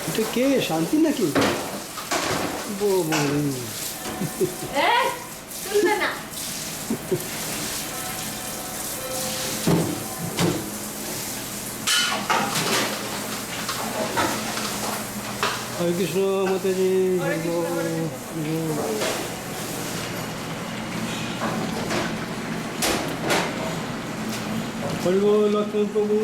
এটা কে শান্তি নাকি শুনবে না হরে কৃষ্ণ মাতাজি হরি বল লক্ষ্মণ প্রভু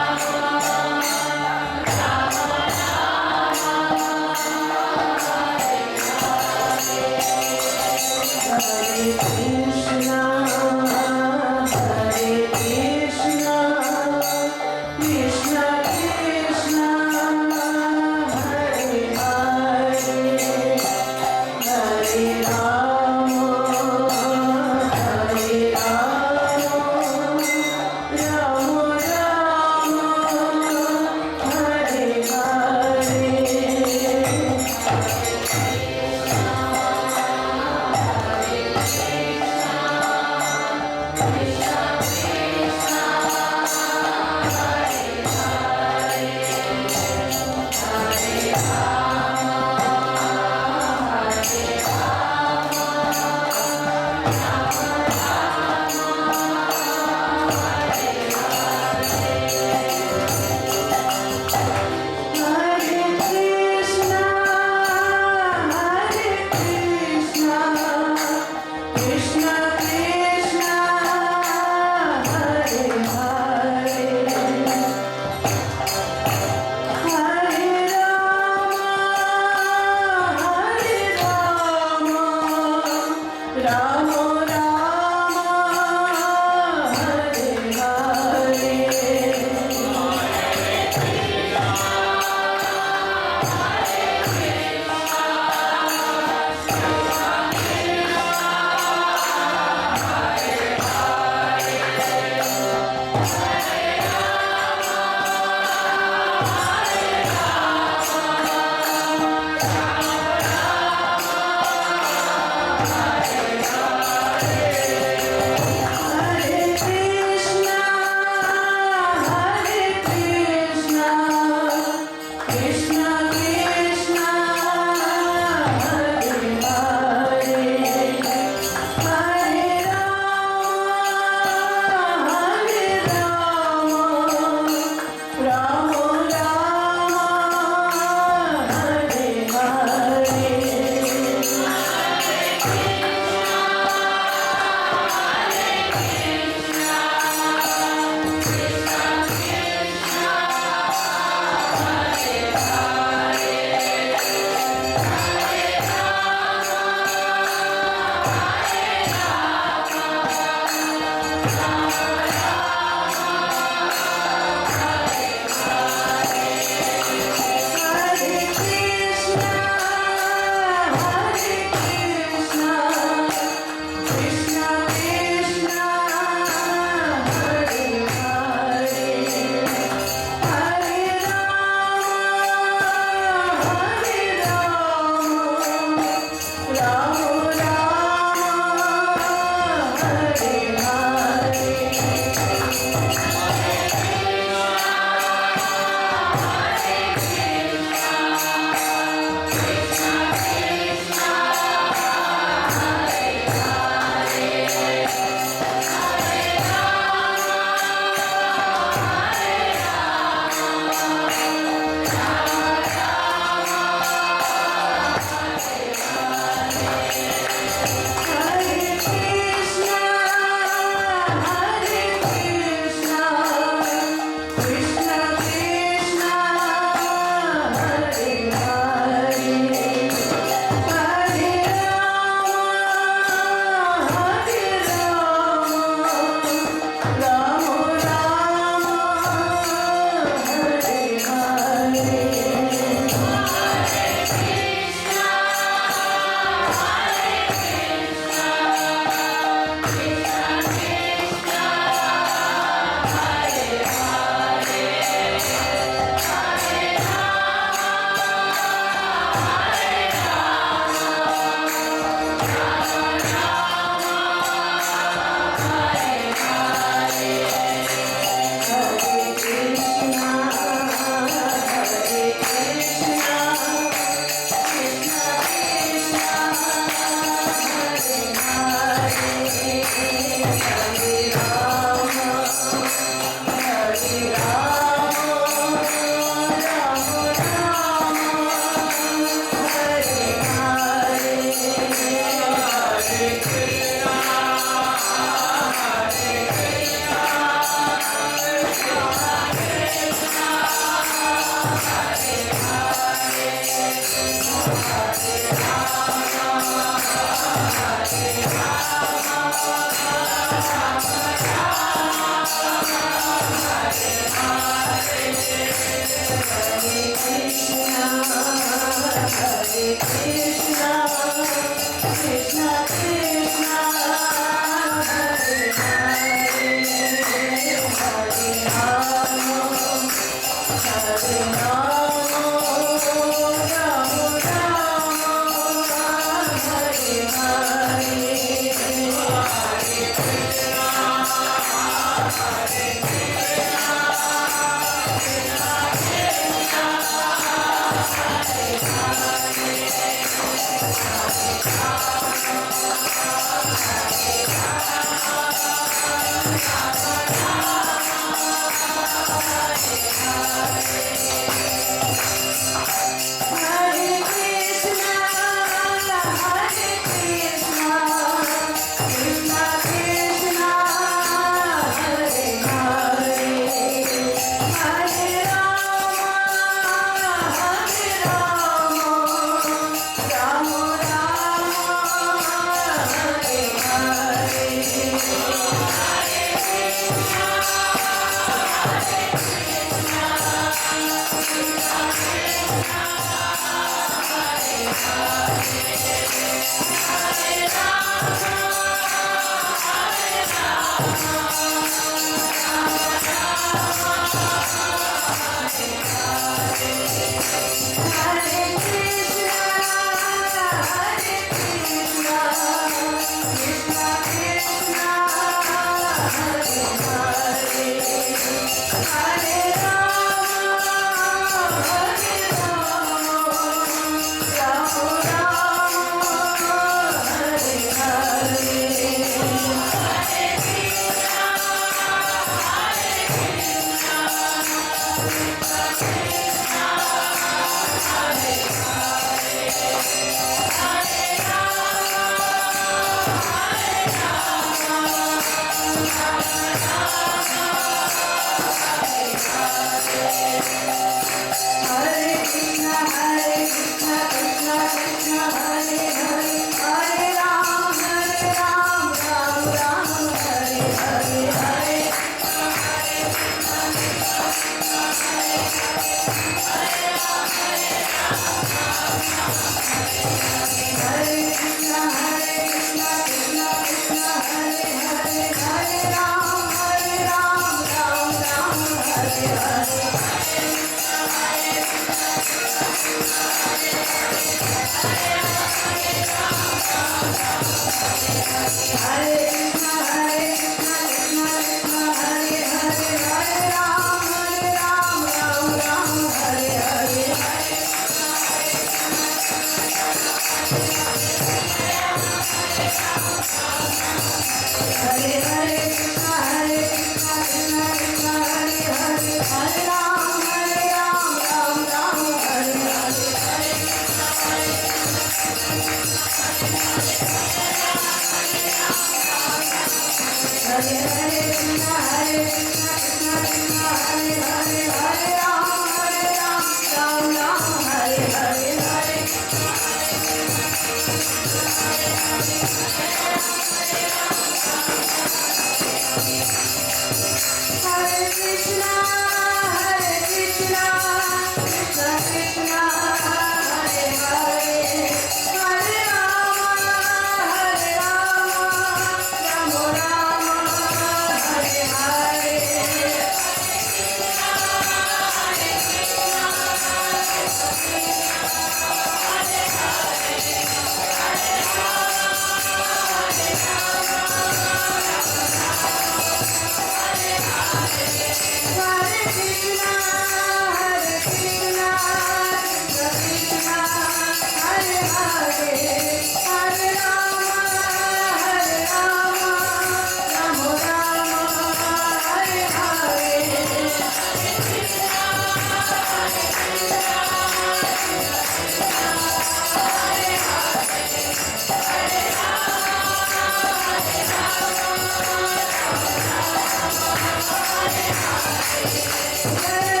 Hare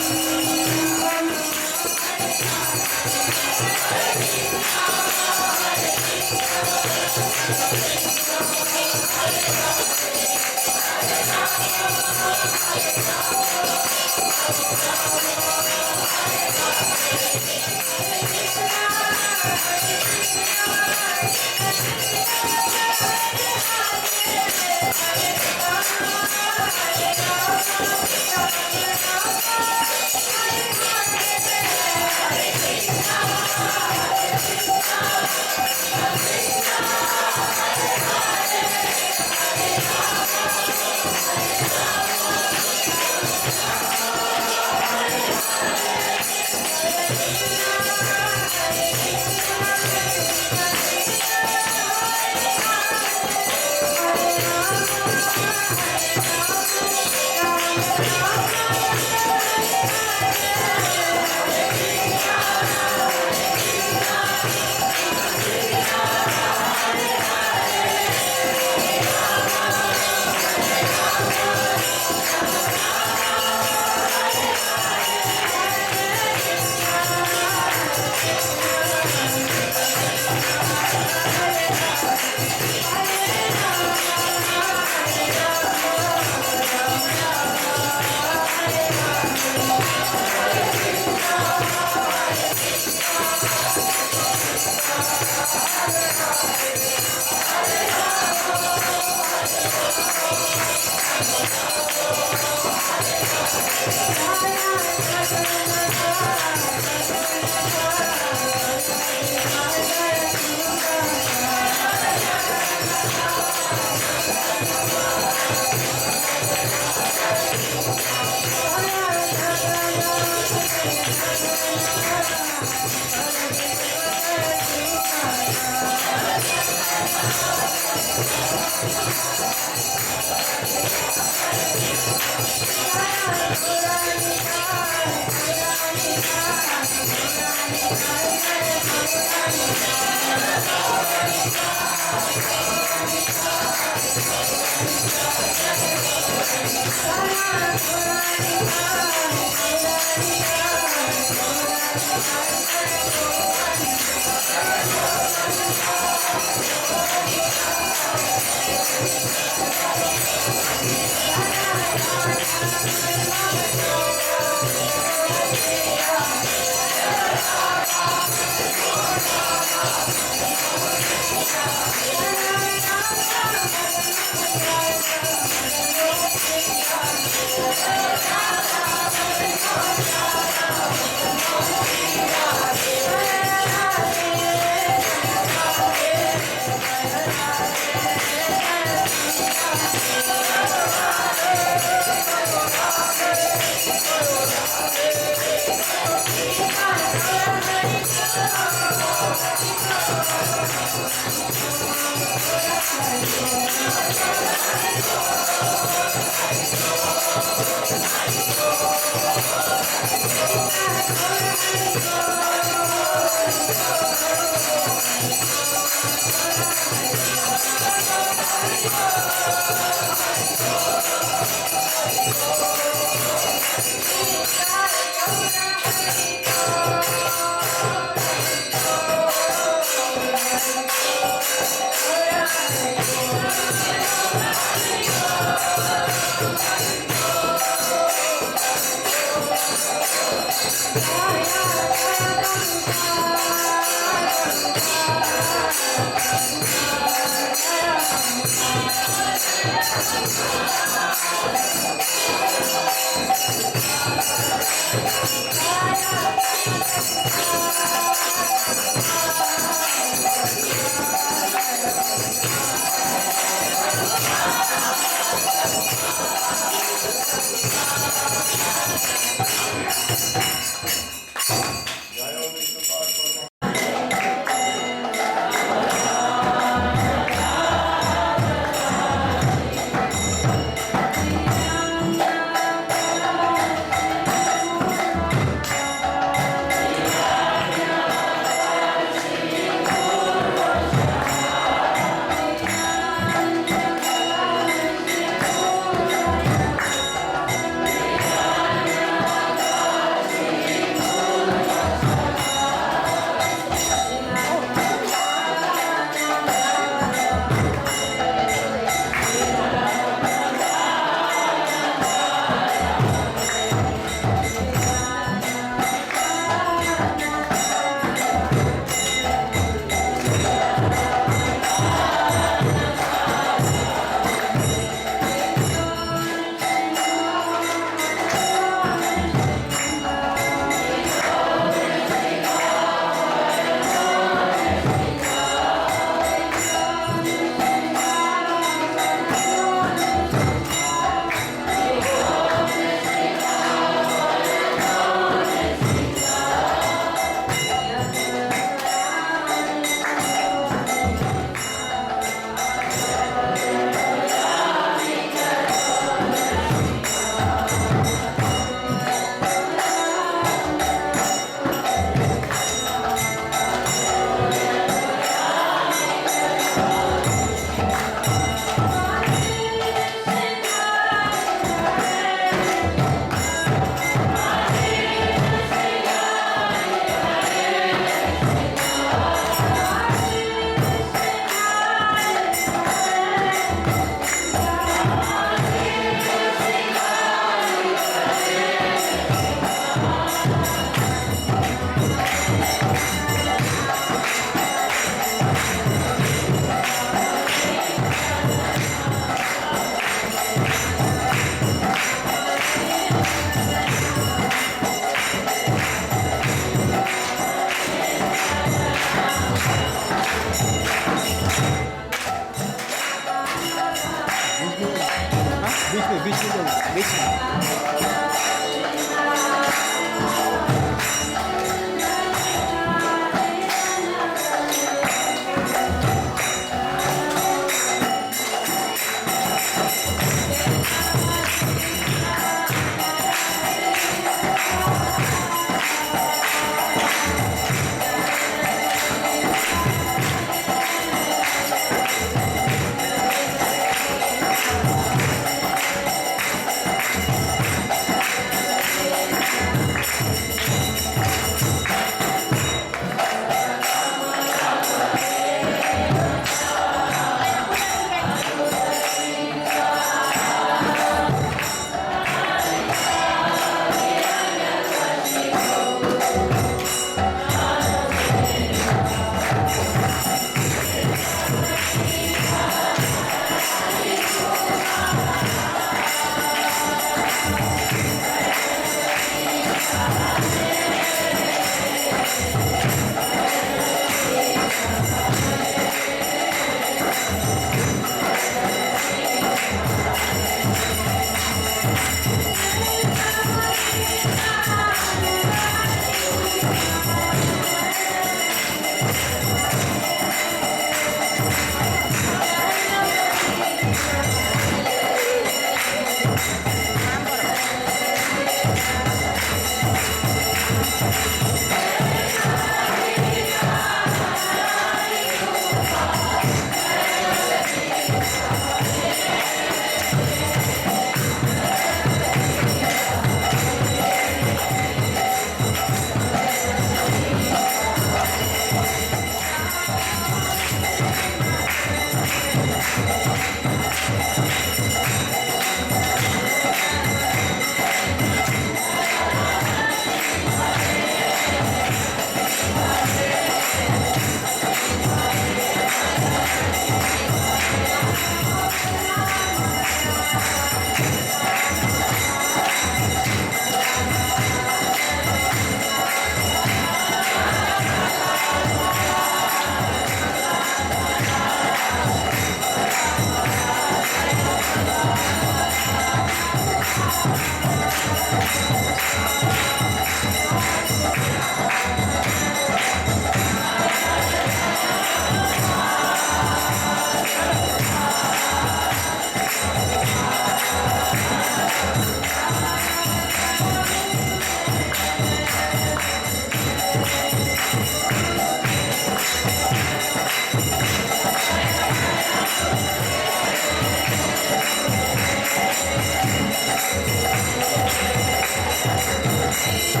जय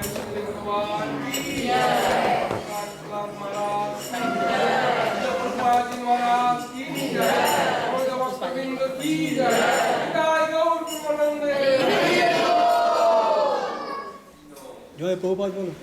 श्री भगवान की जय। महाराज महाराज की जय। गोविंद की जय। गौर प्रेमानंदे। जय प्रभुपाद बोलो।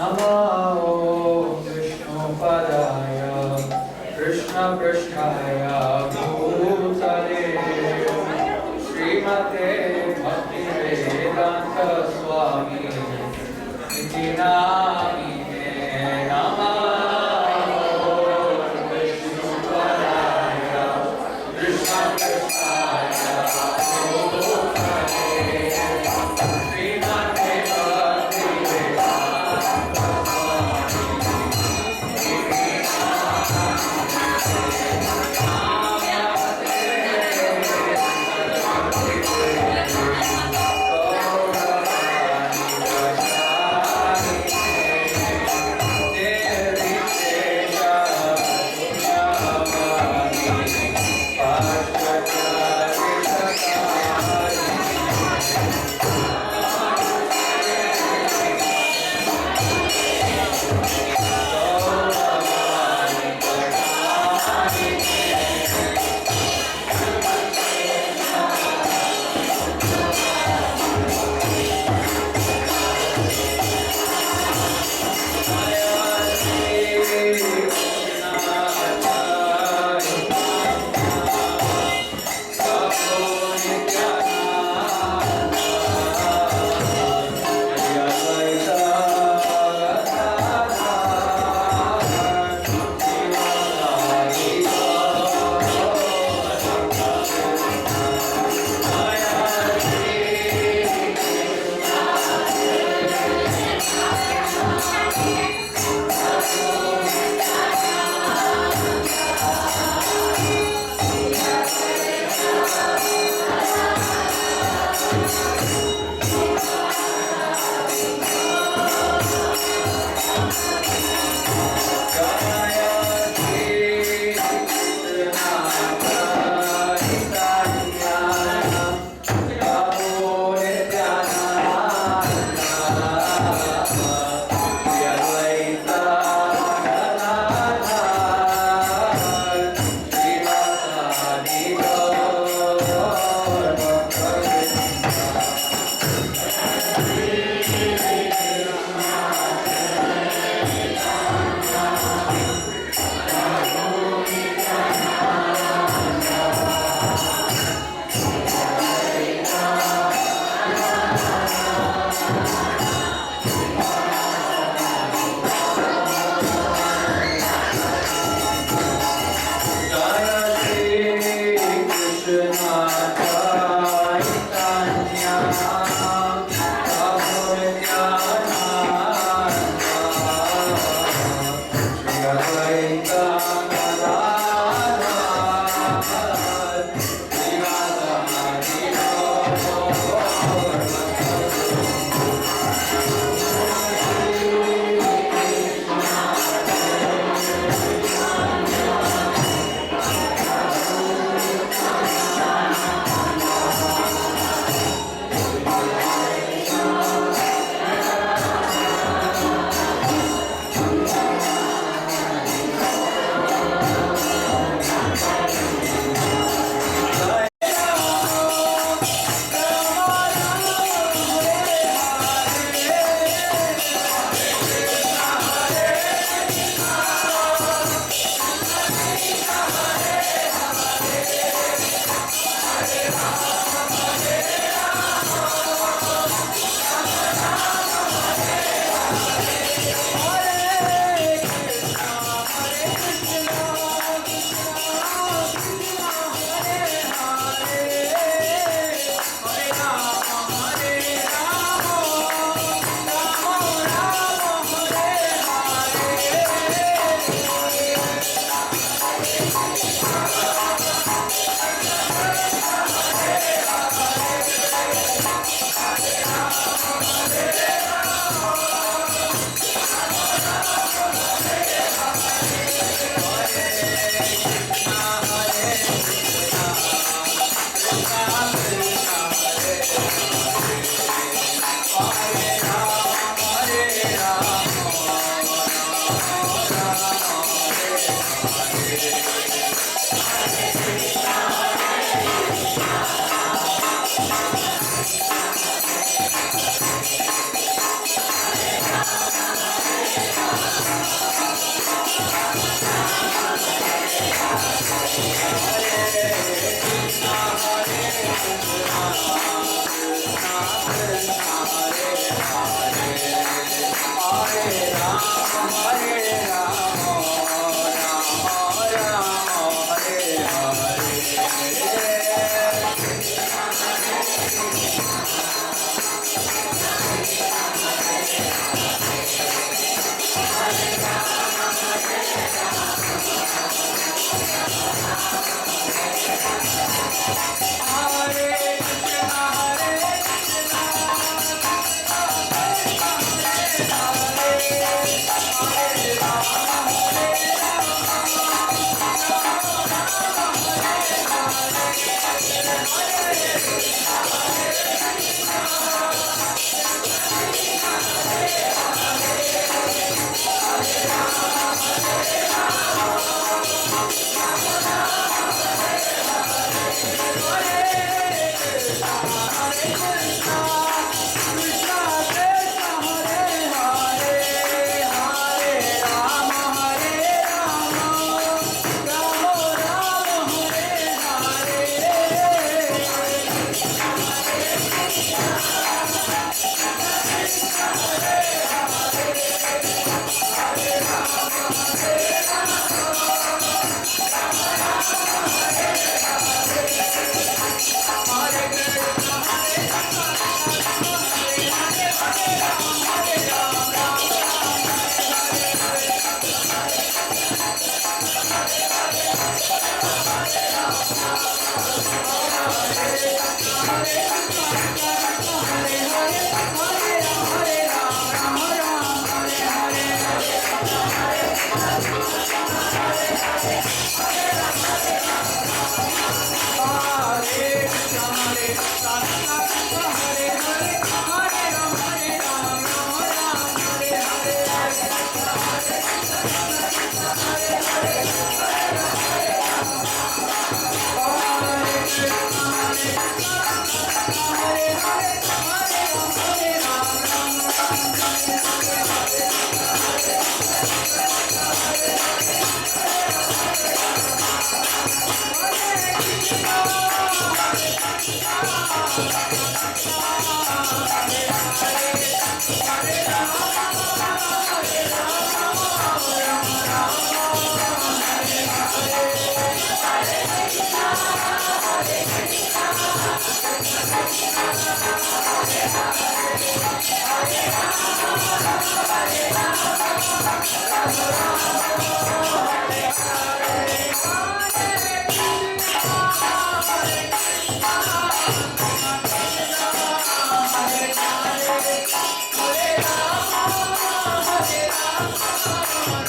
Namo Vishnu Padaya Krishna Pristhaya Bhutale Srimate Bhakti Vedanta Swami Iti Namine Namo Vishnu Padaya Krishna Pristhaya Bhutale Srimate Bhakti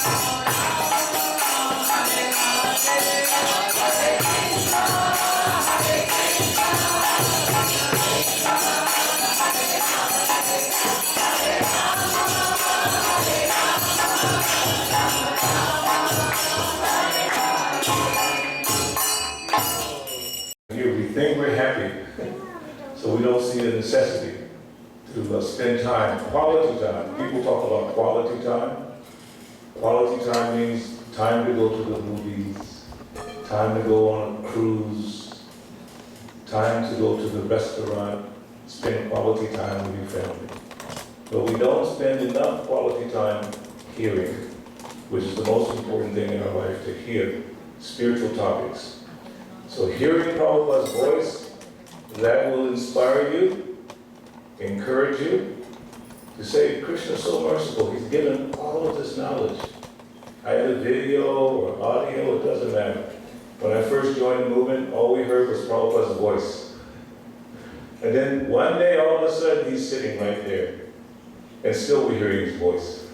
Here we think we're happy, so we don't see the necessity to spend time, quality time. People talk about quality time. Quality time means time to go to the movies, time to go on a cruise, time to go to the restaurant, spend quality time with your family. But we don't spend enough quality time hearing, which is the most important thing in our life, to hear spiritual topics. So hearing Prabhupada's voice, that will inspire you, encourage you to say, Krishna is so merciful, he's given all of this knowledge. Either video or audio, it doesn't matter. When I first joined the movement, all we heard was Prabhupada's voice. And then one day, all of a sudden, he's sitting right there. And still we're hearing his voice.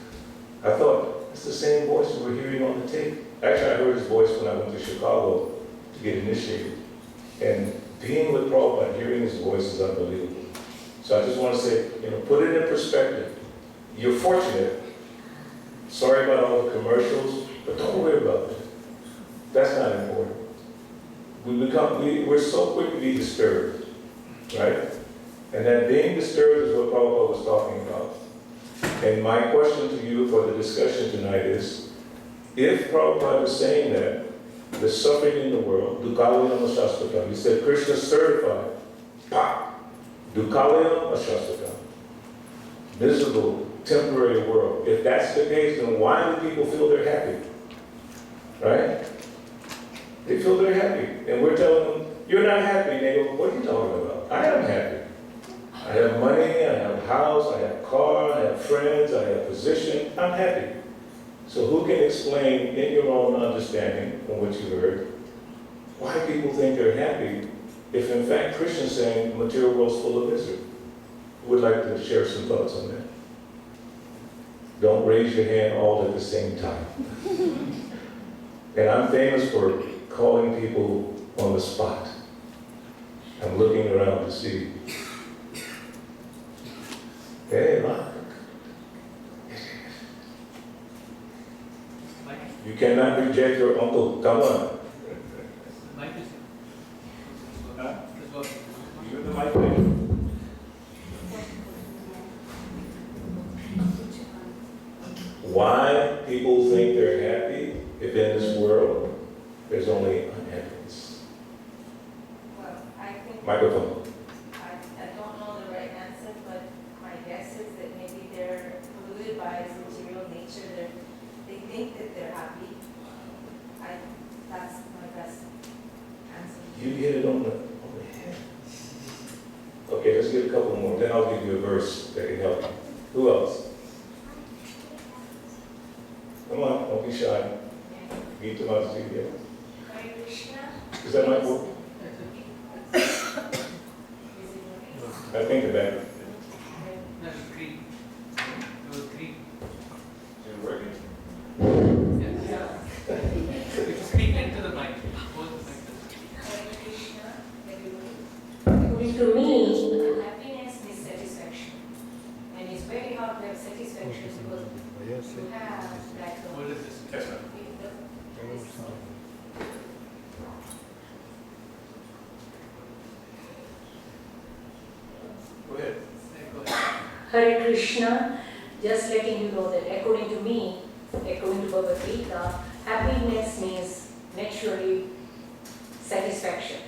I thought, it's the same voice we were hearing on the tape. Actually, I heard his voice when I went to Chicago to get initiated. And being with Prabhupada, hearing his voice is unbelievable. So I just want to say, put it in perspective. You're fortunate. Sorry about all the commercials, but don't worry about it. That's not important. We're so quick to be disturbed, right? And that being disturbed is what Prabhupada was talking about. And my question to you for the discussion tonight is, if Prabhupada is saying that the suffering in the world, Dukkhalayam Ashastakam, he said Krishna certified, Dukkhalayam Ashastakam, miserable, temporary world. If that's the case, then why do people feel they're happy? Right? They feel they're happy. And we're telling them, you're not happy. And they go, what are you talking about? I am happy. I have money, I have a house, I have a car, I have friends, I have position. I'm happy. So who can explain in your own understanding from what you heard, why people think they're happy if in fact Krishna's saying the material world's full of misery? Who would like to share some thoughts on that? Don't raise your hand all at the same time. And I'm famous for calling people on the spot. I'm looking around to see. Hey, look. You cannot reject your uncle. Come on. Huh? You're the mic man. Why people think they're happy if in this world there's only unhappiness? Well, I think Microphone. I don't know the right answer, but my guess is that maybe they're polluted by its material nature. They think that they're happy. That's my best answer. You hit it on the head. Okay, let's get a couple more. Then I'll give you a verse that can help you. Who else? Come on, don't be shy. Gita Mataji, yeah. Hare Krishna. Is that my book? I think the back. That was green. It was green. Is it working? Yeah. Speak into the mic. Hold the mic. Hare Krishna. According to me, Happiness is satisfaction. And it's very hard to have satisfaction because you have like What is this? Yes, ma'am. Go ahead. Go ahead. Hare Krishna, just letting you know that according to me, according to Bhagavad Gita, happiness means naturally satisfaction,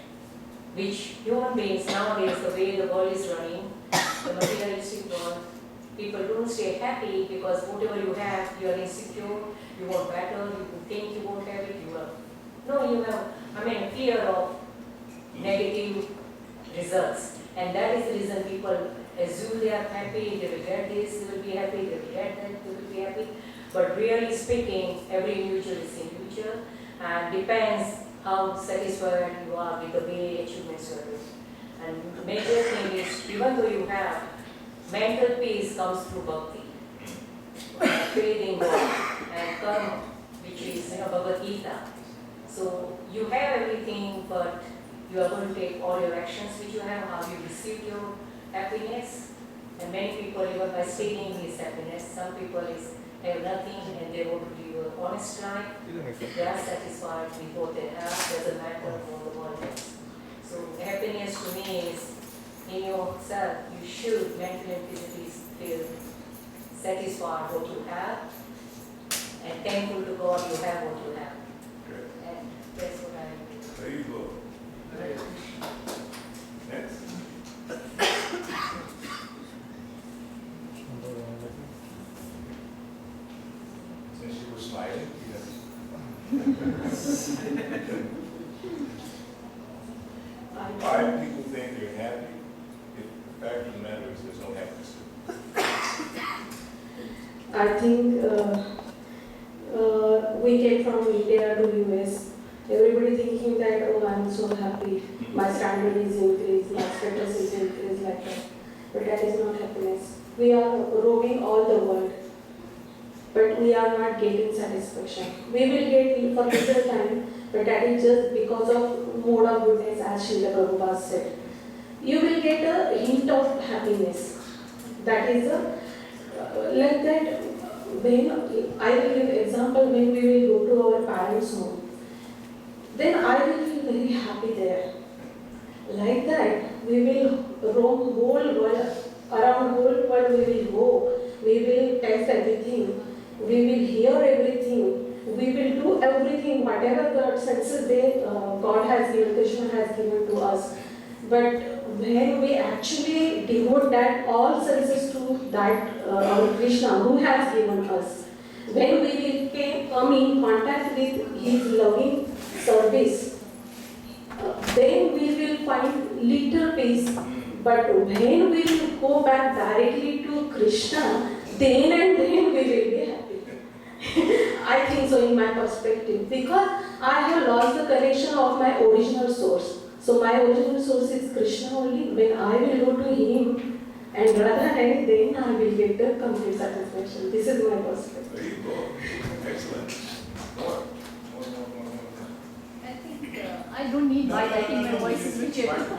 which human beings nowadays, the way the world is running, the materialistic world, people don't stay happy because whatever you have, you are insecure, you want better, you think you won't have it, you have, fear of negative results. And that is the reason people assume they are happy, they will get this, they will be happy, they will get that, they will be happy. But really speaking, every individual is individual and depends how satisfied you are with the way achievements you are doing. And the major thing is, even though you have mental peace comes through bhakti. faith in God, and karma, which is Bhagavad Gita. So you have everything, but you are going to take all your actions which you have, how you receive your happiness. And many people, even by stating his happiness, some people have nothing and they want to live an honest life. They are satisfied with what they have, doesn't matter what the world is. So happiness to me is in yourself. You should mentally and physically feel satisfied what you have and thankful to God you have what you have. Good. And that's what I do. There you go. Next. Since you were smiling, why do people think they're happy if the fact of the matter is there's no happiness? I think we came from India to US. Everybody thinking that, oh, I'm so happy, my standard is increased, my status is increased like that. But that is not happiness. We are roaming all the world, but we are not getting satisfaction. We will get for little time, but that is just because of mode of goodness, as Srila Prabhupada said. You will get a hint of happiness. That is like that. When I will give example, when we will go to our parents' home, then I will feel very happy there. Like that, we will roam whole world, around whole world we will go. We will taste everything. We will hear everything. We will do everything, whatever God senses God has given, Krishna has given to us. But when we actually devote that all senses to that our Krishna who has given us, when we will come in contact with His loving service, then we will find little peace. But when we will go back directly to Krishna, then and then we will be happy. I think so in my perspective, because I have lost the connection of my original source. So my original source is Krishna only. When I will go to Him and Radha, and then I will get the complete satisfaction. This is my perspective. There you go. Excellent. More. I think I don't need my lighting, my voice is richer. I don't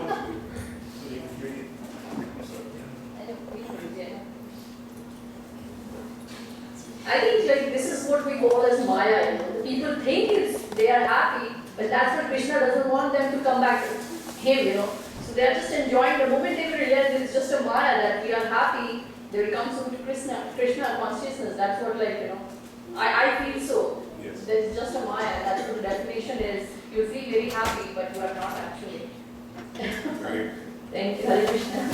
I think like this is what we call as Maya. The people think they are happy, but that's what Krishna doesn't want them to come back to Him. So they are just enjoying. The moment they will realize it's just a Maya that we are happy, they will come soon to Krishna consciousness. That's what I feel so. Yes. There's just a Maya. That's what the definition is. You feel very happy, but you are not actually. Great. Thank you, Hare Krishna.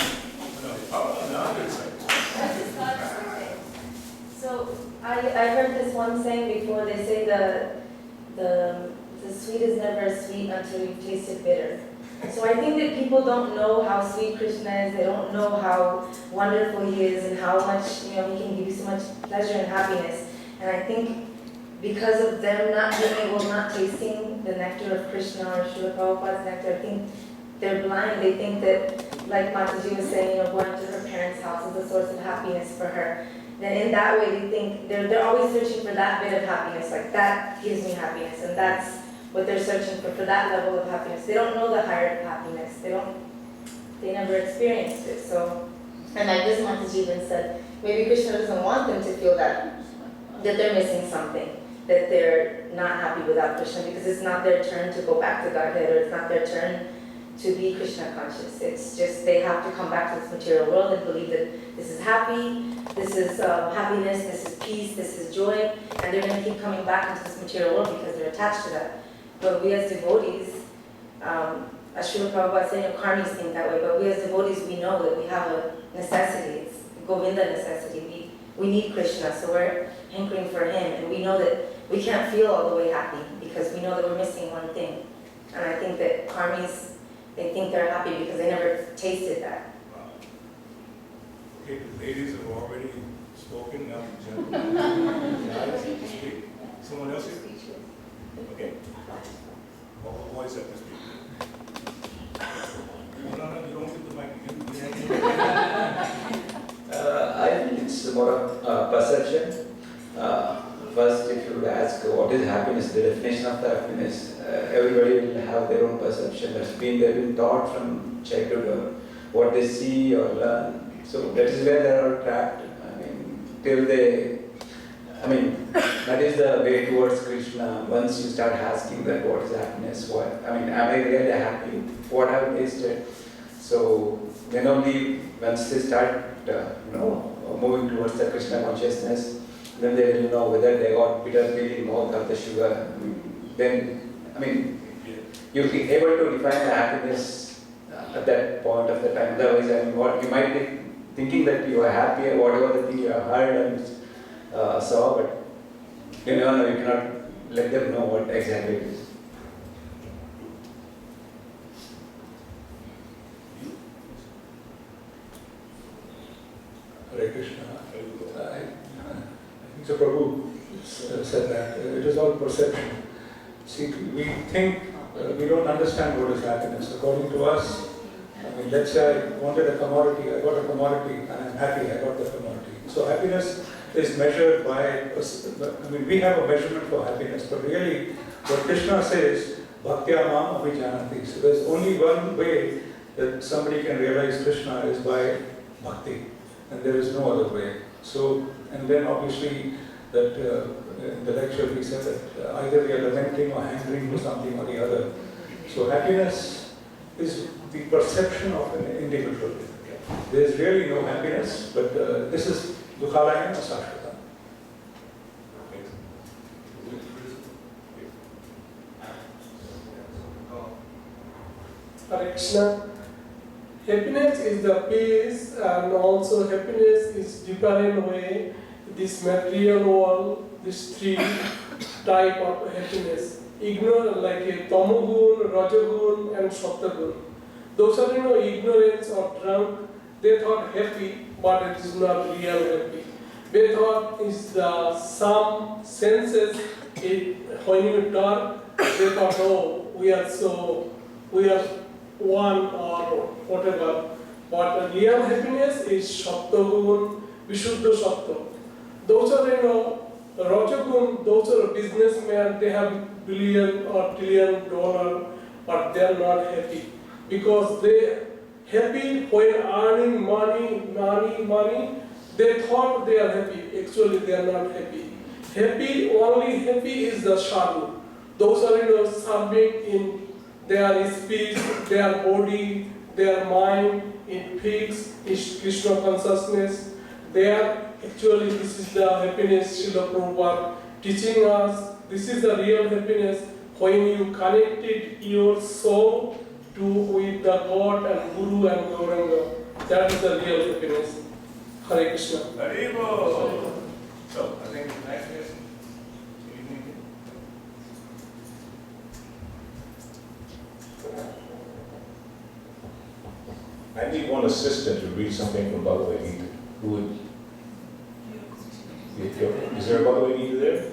So I heard this one saying before. They say the sweet is never sweet until you've tasted bitter. So I think that people don't know how sweet Krishna is. They don't know how wonderful He is and how much He can give you so much pleasure and happiness. And I think because of them not being able, not tasting the nectar of Krishna or Srila Prabhupada's nectar, I think they're blind. They think that, like Mataji was saying, going to her parents' house is a source of happiness for her. Then in that way, they think they're always searching for that bit of happiness, like that gives me happiness, and that's what they're searching for that level of happiness. They don't know the higher happiness. They never experienced it. So, and like this Mataji even said, maybe Krishna doesn't want them to feel that they're missing something, that they're not happy without Krishna, because it's not their turn to go back to Godhead, or it's not their turn to be Krishna conscious. It's just they have to come back to this material world and believe that this is happy, this is happiness, this is peace, this is joy, and they're going to keep coming back into this material world because they're attached to that. But we as devotees, as Srila Prabhupada saying, karmis think that way, but we as devotees, we know that we have a necessity. It's Govinda necessity. We need Krishna, so we're hankering for Him, and we know that we can't feel all the way happy because we know that we're missing one thing. And I think that karmis, they think they're happy because they never tasted that. Wow. Okay, the ladies have already spoken, now the gentlemen. Guys, speak. Someone else here? Okay. All the boys have to speak. No, you don't get the mic. I think it's more of perception. So what is happiness? The definition of the happiness. Everybody will have their own perception. They've been taught from childhood or what they see or learn. So that is where they are trapped. I mean, till they, I mean, that is the way towards Krishna. Once you start asking that what is happiness, what, I mean, am I really happy? What have I tasted? So then only once they start, moving towards the Krishna consciousness, then they will know whether they got bitter feeling mouth of the sugar. You'll be able to define the happiness at that point of the time. Otherwise, I mean, what you might be thinking that you are happy or whatever the thing you have heard and saw, but you never know. You cannot let them know what exactly it is. Hare Krishna. I think so Prabhu said that it is all perception. See, we think we don't understand what is happiness. According to us, I mean, let's say I wanted a commodity, I got a commodity, and I'm happy I got the commodity. So happiness is measured by, I mean, we have a measurement for happiness, but really what Krishna says, bhaktya mam abhijanati. So there's only one way that somebody can realize Krishna is by bhakti, and there is no other way. So, and then obviously that in the lecture we said that either we are lamenting or hankering for something or the other. So happiness is the perception of an individual. There is really no happiness, but this is dukhalayam sashvatam. Hare Krishna. Happiness is the peace, and also happiness is different way. This material world, this three type of happiness. Ignorance, like a tamogun, rajagun, and saptagun. Those are ignorance or drunk. They thought happy, but it is not real happy. They thought is the some senses. When you talk, they thought, oh, we are one or whatever. But real happiness is saptagun, vishuddha sapta. Those are rajagun, those are businessmen, they have billion or trillion dollar, but they are not happy. Because they happy when earning money, they thought they are happy. Actually, they are not happy. Only happy is the sadhu. Those are serving in their speech, their body, their mind, in fixed Krishna consciousness. They are actually, this is the happiness Srila Prabhupada teaching us. This is the real happiness when you connected your soul with the God and Guru and Gauranga. That is the real happiness. Hare Krishna. Haribo. So, I think the next is evening. I need one assistant to read something from Bhagavad Gita. Who would? Is there a Bhagavad Gita there?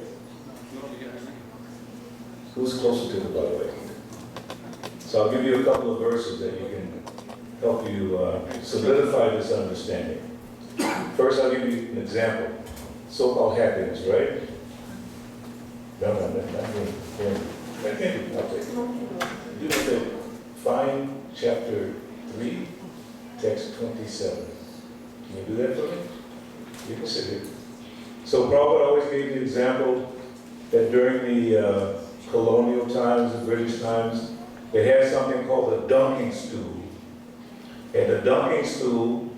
Who's closer to the Bhagavad Gita? So I'll give you a couple of verses that you can help you solidify this understanding. First, I'll give you an example. So-called happiness, right? No, I'll take it. You look at find chapter 3, text 27. Can you do that for me? You can sit here. So Prabhupada always gave the example that during the colonial times, the British times, they had something called a dunking stool. And the dunking stool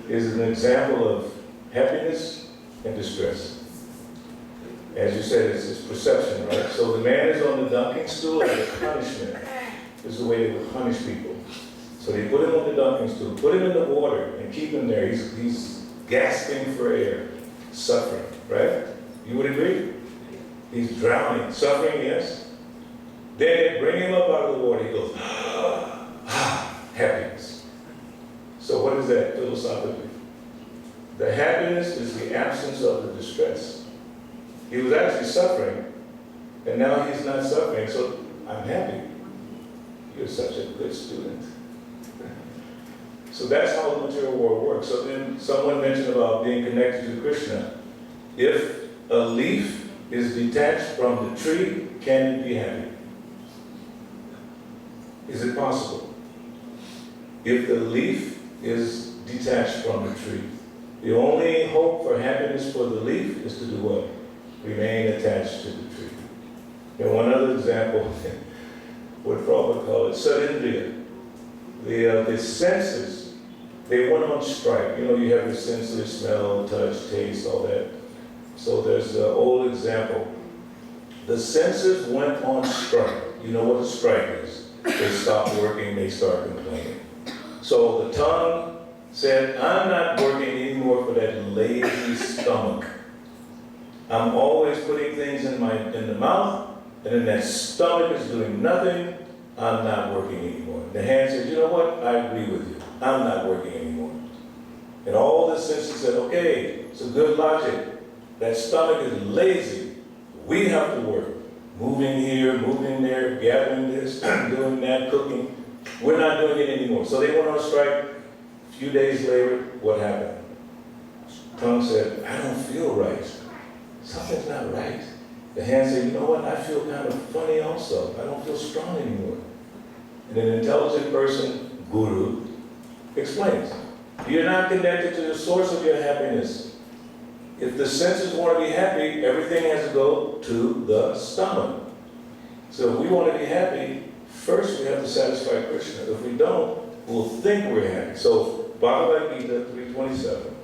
is an example of happiness and distress. As you said, it's perception, right? So the man is on the dunking stool as a punishment. This is the way they would punish people. So they put him on the dunking stool, put him in the water, and keep him there. He's gasping for air, suffering, right? You would agree? He's drowning, suffering, yes? Then bring him up out of the water. He goes, happiness. So what is that philosophically? The happiness is the absence of the distress. He was actually suffering, and now he's not suffering, so I'm happy. You're such a good student. So that's how the material world works. So then someone mentioned about being connected to Krishna. If a leaf is detached from the tree, can it be happy? Is it possible? If the leaf is detached from the tree, the only hope for happiness for the leaf is to do what? Remain attached to the tree. And one other example, what Prabhupada called it, satuarday. The senses, they went on strike. You know, you have your senses, smell, touch, taste, all that. So there's an old example. The senses went on strike. You know what a strike is. They stop working, they start complaining. So the tongue said, I'm not working anymore for that lazy stomach. I'm always putting things in the mouth, and then that stomach is doing nothing. I'm not working anymore. The hand said, you know what? I agree with you. I'm not working anymore. And all the senses said, okay, it's a good logic. That stomach is lazy. We have to work. Moving here, moving there, gathering this, doing that, cooking. We're not doing it anymore. So they went on strike. A few days later, what happened? Tongue said, I don't feel right. Something's not right. The hand said, you know what? I feel kind of funny also. I don't feel strong anymore. And an intelligent person, guru, explains. You're not connected to the source of your happiness. If the senses want to be happy, everything has to go to the stomach. So if we want to be happy, first we have to satisfy Krishna. If we don't, we'll think we're happy. So Bhagavad Gita 3:27,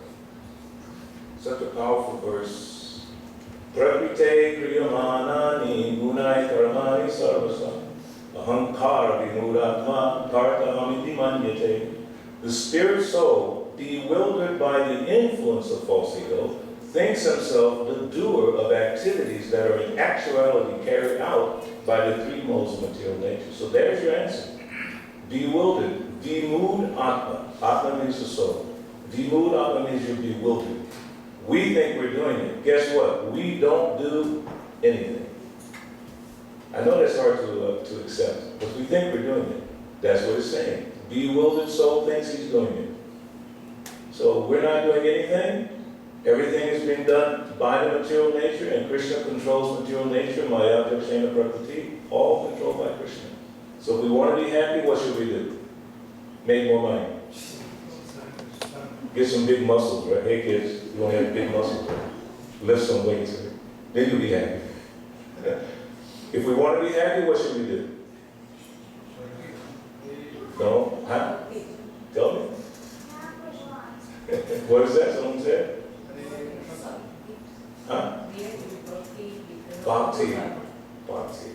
such a powerful verse. Prakrite kriyamanani gunai karmani sarvasa ahankara vimudatma kartahamiti manyate. The spirit soul, bewildered by the influence of false ego, thinks himself the doer of activities that are in actuality carried out by the three modes of material nature. So there's your answer. Bewildered. Vimud Atma. Atma means the soul. Vimud Atma means you're bewildered. We think we're doing it. Guess what? We don't do anything. I know that's hard to accept, but we think we're doing it. That's what it's saying. Bewildered soul thinks he's doing it. So we're not doing anything. Everything is being done by the material nature, and Krishna controls material nature, Maya Dakshina Prakriti, all controlled by Krishna. So if we want to be happy, what should we do? Make more money. Get some big muscles, right? Hey kids, you want to have big muscles, right? Lift some weights, right? Then you'll be happy. If we want to be happy, what should we do? No? Huh? Tell me. What is that? Someone said? Huh? Bhakti. Bhakti.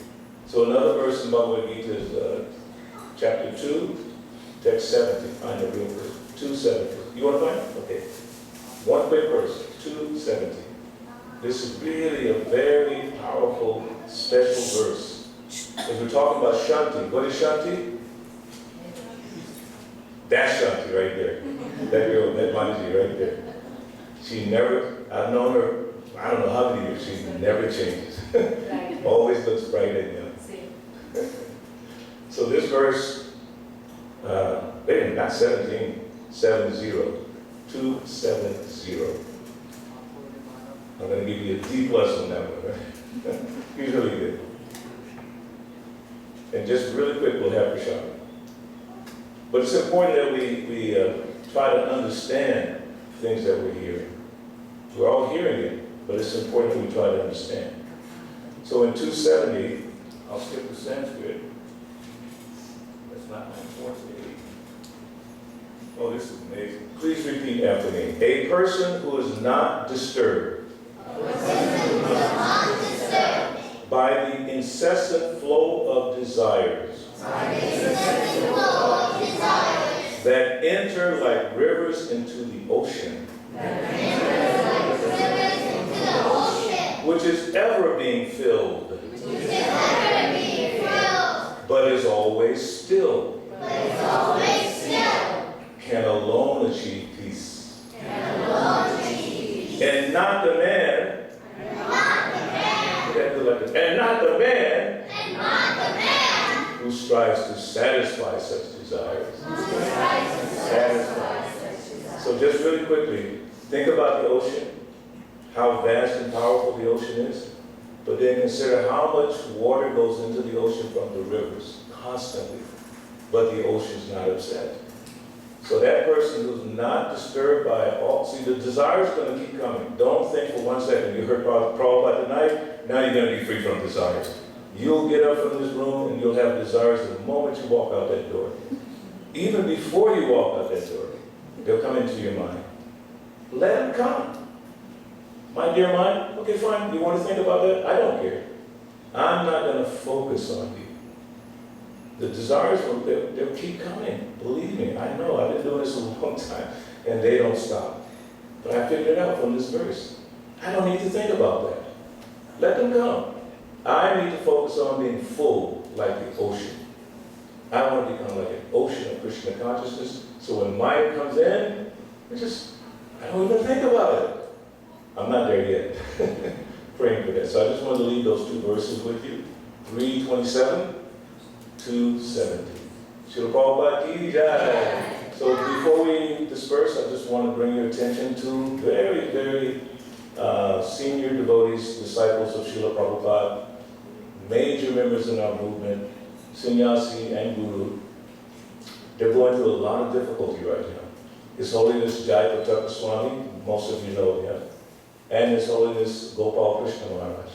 So another verse in Bhagavad Gita is chapter 2, text 70. Find it real quick. 270. You want to find it? Okay. One quick verse. 270. This is really a very powerful, special verse. Because we're talking about Shanti. What is Shanti? That's Shanti right there. That girl, that Mataji right there. She never, I've known her, I don't know how many years, she never changes. Right. Always looks bright and young. So this verse, not 17, 70, 270. I'm going to give you a D plus on that one, right? He's really good. And just really quick, we'll have Prashad. But it's important that we try to understand things that we're hearing. We're all hearing it, but it's important that we try to understand. So in 270, I'll skip the Sanskrit. That's not my forte. Oh, this is amazing. Please repeat after me. A person who is not disturbed by the incessant flow of desires that enter like rivers into the ocean, which is ever being filled, but is always still, can alone achieve peace. And not the man, and not the man who strives to satisfy such desires. So just really quickly, think about the ocean, how vast and powerful the ocean is. But then consider how much water goes into the ocean from the rivers constantly, but the ocean's not upset. So that person who's not disturbed by all, see, the desire is going to keep coming. Don't think for 1 second, you heard Prabhupada tonight, now you're going to be free from desires. You'll get up from this room and you'll have desires the moment you walk out that door. Even before you walk out that door, they'll come into your mind. Let them come. My dear mind, okay, fine, you want to think about that? I don't care. I'm not going to focus on you. The desires, they'll keep coming. Believe me, I know. I've been doing this a long time, and they don't stop. But I figured it out from this verse. I don't need to think about that. Let them come. I need to focus on being full like the ocean. I want to become like an ocean of Krishna consciousness, so when mind comes in, I don't even think about it. I'm not there yet. Praying for that. So I just wanted to leave those two verses with you. 3:27. 2:70. Srila Prabhupada ki jai. So before we disperse, I just want to bring your attention to very, very senior devotees, disciples of Srila Prabhupada, major members in our movement, sannyasi and guru. They're going through a lot of difficulty right now. His Holiness Jayapataka Swami, most of you know him, and His Holiness Gopal Krishna Maharaj.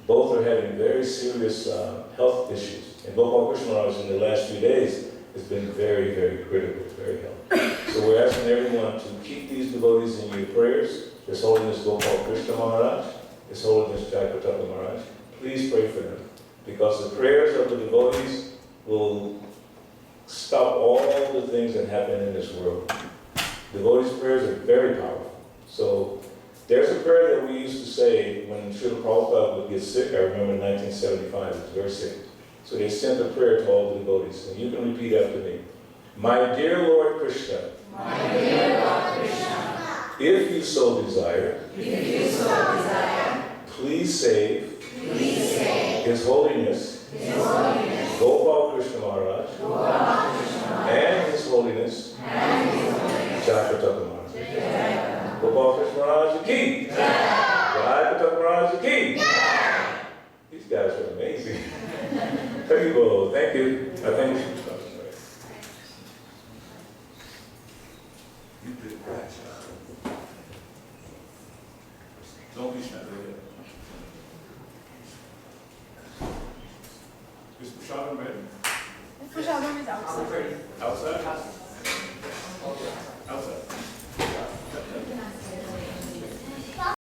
Both are having very serious health issues. And Gopal Krishna Maharaj in the last few days has been very, very critical, very helpful. So we're asking everyone to keep these devotees in your prayers. His Holiness Gopal Krishna Maharaj, His Holiness Jayapataka Maharaj. Please pray for them, because the prayers of the devotees will stop all the things that happen in this world. Devotees' prayers are very powerful. So there's a prayer that we used to say when Srila Prabhupada would get sick. I remember in 1975, he was very sick. So they sent a prayer to all the devotees, and you can repeat after me. My dear Lord Krishna, if you so desire, please save, His Holiness, Gopal Krishna Maharaj, and His Holiness, Jayapataka Maharaj. Gopal Krishna Maharaj ki, Jayapataka Maharaj ki. These guys are amazing. Thank you. Thank you. Thank you. You did a great job. Don't be shy. Is Prashadam ready? Prashadam is outside. Outside?